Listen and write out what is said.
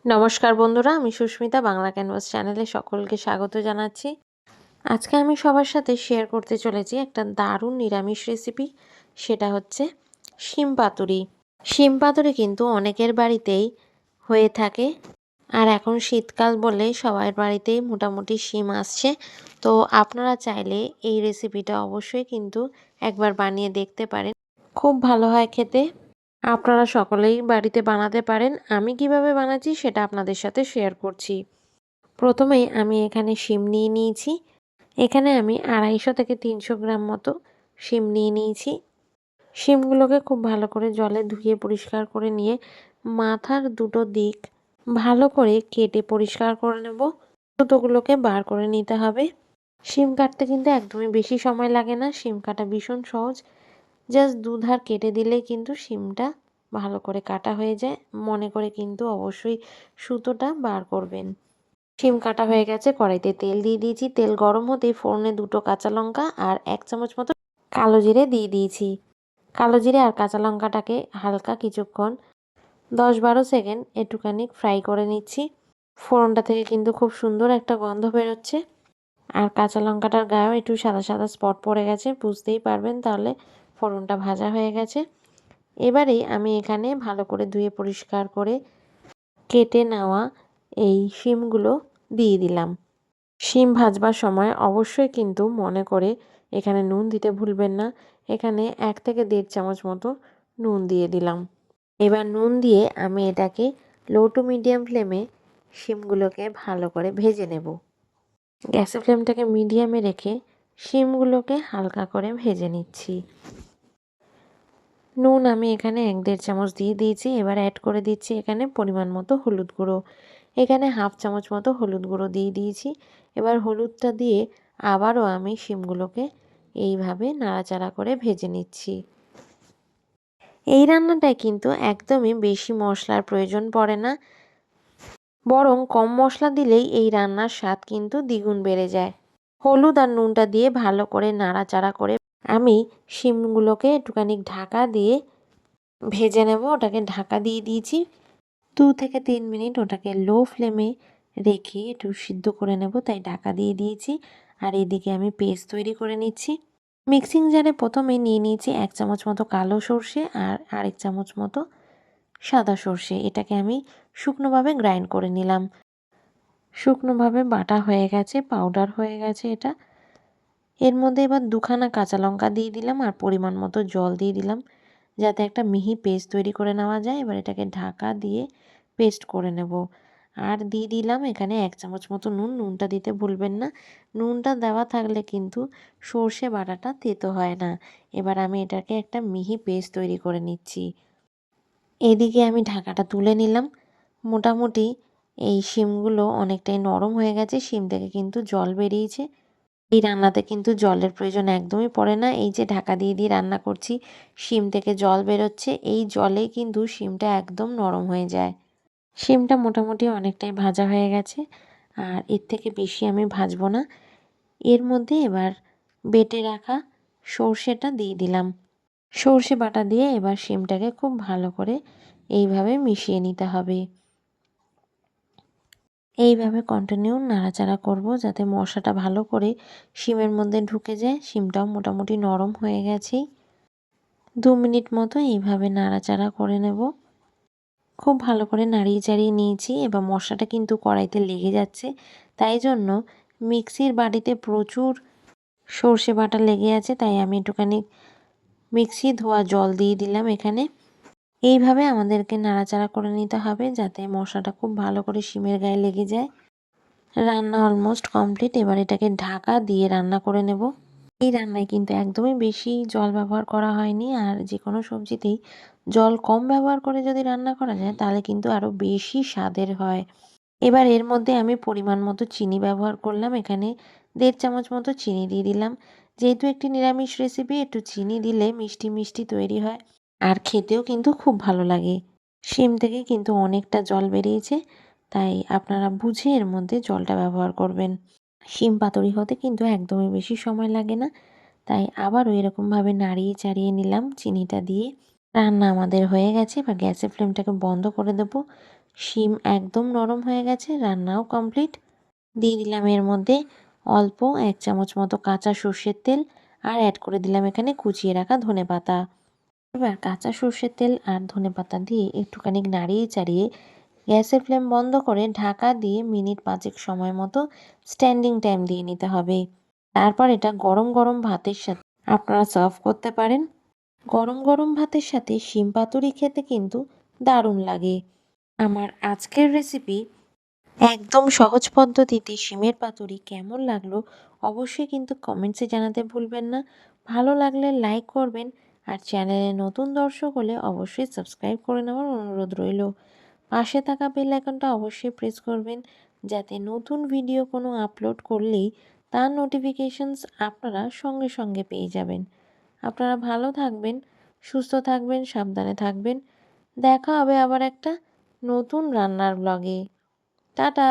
নমস্কার বন্ধুরা, আমি সুস্মিতা বাংলা ক্যানভাস চ্যানেলে সকলকে স্বাগত জানাচ্ছি। আজকে আমি সবার সাথে শেয়ার করতে চলেছি একটা দারুণ নিরামিষ রেসিপি। সেটা হচ্ছে শিম পাতুরি। শিম পাতুরি কিন্তু অনেকের বাড়িতেই হয়ে থাকে, আর এখন শীতকাল বলে সবার বাড়িতেই মোটামুটি শিম আসছে। তো আপনারা চাইলে এই রেসিপিটা অবশ্যই কিন্তু একবার বানিয়ে দেখতে পারেন, খুব ভালো হয় খেতে। আপনারা সকলেই বাড়িতে বানাতে পারেন। আমি কিভাবে বানাচ্ছি সেটা আপনাদের সাথে শেয়ার করছি। প্রথমেই আমি এখানে শিম নিয়ে নিয়েছি। এখানে আমি 250 থেকে 300 গ্রাম মতো শিম নিয়ে নিয়েছি। শিমগুলোকে খুব ভালো করে জলে ধুয়ে পরিষ্কার করে নিয়ে মাথার দুটো দিক ভালো করে কেটে পরিষ্কার করে নেব। সুতোগুলোকে বার করে নিতে হবে। শিম কাটতে কিন্তু একদমই বেশি সময় লাগে না। শিম কাটা ভীষণ সহজ। জাস্ট দুধার কেটে দিলেই কিন্তু শিমটা ভালো করে কাটা হয়ে যায়। মনে করে কিন্তু অবশ্যই সুতোটা বার করবেন। শিম কাটা হয়ে গেছে, কড়াইতে তেল দিয়ে দিয়েছি। তেল গরম হতেই ফোড়নে 2টো কাঁচা লঙ্কা আর 1 চামচ মতো কালো জিরে দিয়ে দিয়েছি। কালো জিরে আর কাঁচা লঙ্কাটাকে হালকা কিছুক্ষণ 10-12 সেকেন্ড একটুখানি ফ্রাই করে নিচ্ছি। ফোড়নটা থেকে কিন্তু খুব সুন্দর একটা গন্ধ বেরোচ্ছে। আর কাঁচা লঙ্কাটার গায়েও একটু সাদা সাদা স্পট পড়ে গেছে, বুঝতেই পারবেন তাহলে ফোড়নটা ভাজা হয়ে গেছে। এবারেই আমি এখানে ভালো করে ধুয়ে পরিষ্কার করে কেটে নেওয়া এই শিমগুলো দিয়ে দিলাম। শিম ভাজবার সময় অবশ্যই কিন্তু মনে করে এখানে নুন দিতে ভুলবেন না। এখানে 1 থেকে 1.5 চামচ মতো নুন দিয়ে দিলাম। এবার নুন দিয়ে আমি এটাকে লো টু মিডিয়াম ফ্লেমে শিমগুলোকে ভালো করে ভেজে নেব। গ্যাসের ফ্লেমটাকে মিডিয়ামে রেখে শিমগুলোকে হালকা করে ভেজে নিচ্ছি। নুন আমি এখানে 1-1.5 চামচ দিয়ে দিয়েছি। এবার অ্যাড করে দিচ্ছি এখানে পরিমাণ মতো হলুদ গুঁড়ো। এখানে 1/2 চামচ মতো হলুদ গুঁড়ো দিয়ে দিয়েছি। এবার হলুদটা দিয়ে আবারও আমি শিমগুলোকে এইভাবে নাড়াচাড়া করে ভেজে নিচ্ছি। এই রান্নাটায় কিন্তু একদমই বেশি মশলার প্রয়োজন পড়ে না, বরং কম মশলা দিলেই এই রান্নার স্বাদ কিন্তু দ্বিগুণ বেড়ে যায়। হলুদ আর নুনটা দিয়ে ভালো করে নাড়াচাড়া করে আমি শিমগুলোকে একটুখানি ঢাকা দিয়ে ভেজে নেব। ওটাকে ঢাকা দিয়ে দিয়েছি। 2 থেকে 3 মিনিট ওটাকে লো ফ্লেমে রেখে একটু সিদ্ধ করে নেব, তাই ঢাকা দিয়ে দিয়েছি। আর এদিকে আমি পেস্ট তৈরি করে নিচ্ছি। মিক্সিং জারে প্রথমে নিয়ে নিয়েছি 1 চামচ মতো কালো সর্ষে আর আরেক চামচ মতো সাদা সর্ষে। এটাকে আমি শুকনোভাবে গ্রাইন্ড করে নিলাম। শুকনোভাবে বাটা হয়ে গেছে, পাউডার হয়ে গেছে এটা। এর মধ্যে এবার 2খানা কাঁচা লঙ্কা দিয়ে দিলাম আর পরিমাণ মতো জল দিয়ে দিলাম, যাতে একটা মিহি পেস্ট তৈরি করে নেওয়া যায়। এবার এটাকে ঢাকা দিয়ে পেস্ট করে নেব। আর দিয়ে দিলাম এখানে 1 চামচ মতো নুন। নুনটা দিতে ভুলবেন না। নুনটা দেওয়া থাকলে কিন্তু সর্ষে বাটাটা তেতো হয় না। এবার আমি এটাকে একটা মিহি পেস্ট তৈরি করে নিচ্ছি। এদিকে আমি ঢাকাটা তুলে নিলাম। মোটামুটি এই শিমগুলো অনেকটাই নরম হয়ে গেছে। শিম থেকে কিন্তু জল বেরিয়েছে। এই রান্নাতে কিন্তু জলের প্রয়োজন একদমই পড়ে না। এই যে ঢাকা দিয়ে দিয়ে রান্না করছি, শিম থেকে জল বেরোচ্ছে। এই জলেই কিন্তু শিমটা একদম নরম হয়ে যায়। শিমটা মোটামুটি অনেকটাই ভাজা হয়ে গেছে, আর এর থেকে বেশি আমি ভাজবো না। এর মধ্যে এবার বেটে রাখা সর্ষেটা দিয়ে দিলাম। সর্ষে বাটা দিয়ে এবার শিমটাকে খুব ভালো করে এইভাবে মিশিয়ে নিতে হবে। এইভাবে কন্টিনিউ নাড়াচাড়া করব, যাতে মশলাটা ভালো করে শিমের মধ্যে ঢুকে যায়। শিমটাও মোটামুটি নরম হয়ে গেছে। 2 মিনিট মতো এইভাবে নাড়াচাড়া করে নেব। খুব ভালো করে নাড়িয়ে চাড়িয়ে নিয়েছি। এবার মশলাটা কিন্তু কড়াইতে লেগে যাচ্ছে, তাই জন্য মিক্সির বাটিতে প্রচুর সর্ষে বাটা লেগে আছে, তাই আমি একটুখানি মিক্সি ধোয়া জল দিয়ে দিলাম এখানে। এইভাবে আমাদেরকে নাড়াচাড়া করে নিতে হবে, যাতে মশলাটা খুব ভালো করে শিমের গায়ে লেগে যায়। রান্না অলমোস্ট কমপ্লিট। এবার এটাকে ঢাকা দিয়ে রান্না করে নেব। এই রান্নায় কিন্তু একদমই বেশি জল ব্যবহার করা হয়নি, আর যে কোনো সবজিতেই জল কম ব্যবহার করে যদি রান্না করা যায় তাহলে কিন্তু আরও বেশি স্বাদের হয়। এবার এর মধ্যে আমি পরিমাণ মতো চিনি ব্যবহার করলাম। এখানে 1.5 চামচ মতো চিনি দিয়ে দিলাম। যেহেতু একটি নিরামিষ রেসিপি, একটু চিনি দিলে মিষ্টি মিষ্টি তৈরি হয়, আর খেতেও কিন্তু খুব ভালো লাগে। শিম থেকে কিন্তু অনেকটা জল বেরিয়েছে, তাই আপনারা বুঝে এর মধ্যে জলটা ব্যবহার করবেন। শিম পাতুরি হতে কিন্তু একদমই বেশি সময় লাগে না, তাই আবারও এরকমভাবে নাড়িয়ে চাড়িয়ে নিলাম চিনিটা দিয়ে। রান্না আমাদের হয়ে গেছে। এবার গ্যাসের ফ্লেমটাকে বন্ধ করে দেবো। শিম একদম নরম হয়ে গেছে, রান্নাও কমপ্লিট। দিয়ে দিলাম এর মধ্যে অল্প 1 চামচ মতো কাঁচা সর্ষের তেল আর অ্যাড করে দিলাম এখানে কুচিয়ে রাখা ধনেপাতা। এবার কাঁচা সর্ষের তেল আর ধনেপাতা দিয়ে একটুখানি নাড়িয়ে চাড়িয়ে গ্যাসের ফ্লেম বন্ধ করে ঢাকা দিয়ে মিনিট 5 সময় মতো স্ট্যান্ডিং টাইম দিয়ে নিতে হবে। তারপর এটা গরম গরম ভাতের সাথে আপনারা সার্ভ করতে পারেন। গরম গরম ভাতের সাথে শিম পাতুরি খেতে কিন্তু দারুণ লাগে। আমার আজকের রেসিপি একদম সহজ পদ্ধতিতে শিমের পাতুরি কেমন লাগলো অবশ্যই কিন্তু কমেন্টসে জানাতে ভুলবেন না। ভালো লাগলে লাইক করবেন আর চ্যানেলে নতুন দর্শক হলে অবশ্যই সাবস্ক্রাইব করে নেওয়ার অনুরোধ রইল। পাশে থাকা বেল আইকনটা অবশ্যই প্রেস করবেন যাতে নতুন ভিডিও কোনো আপলোড করলেই তার নোটিফিকেশনস আপনারা সঙ্গে সঙ্গে পেয়ে যাবেন। আপনারা ভালো থাকবেন, সুস্থ থাকবেন, সাবধানে থাকবেন। দেখা হবে আবার একটা নতুন রান্নার ব্লগে। টাটা।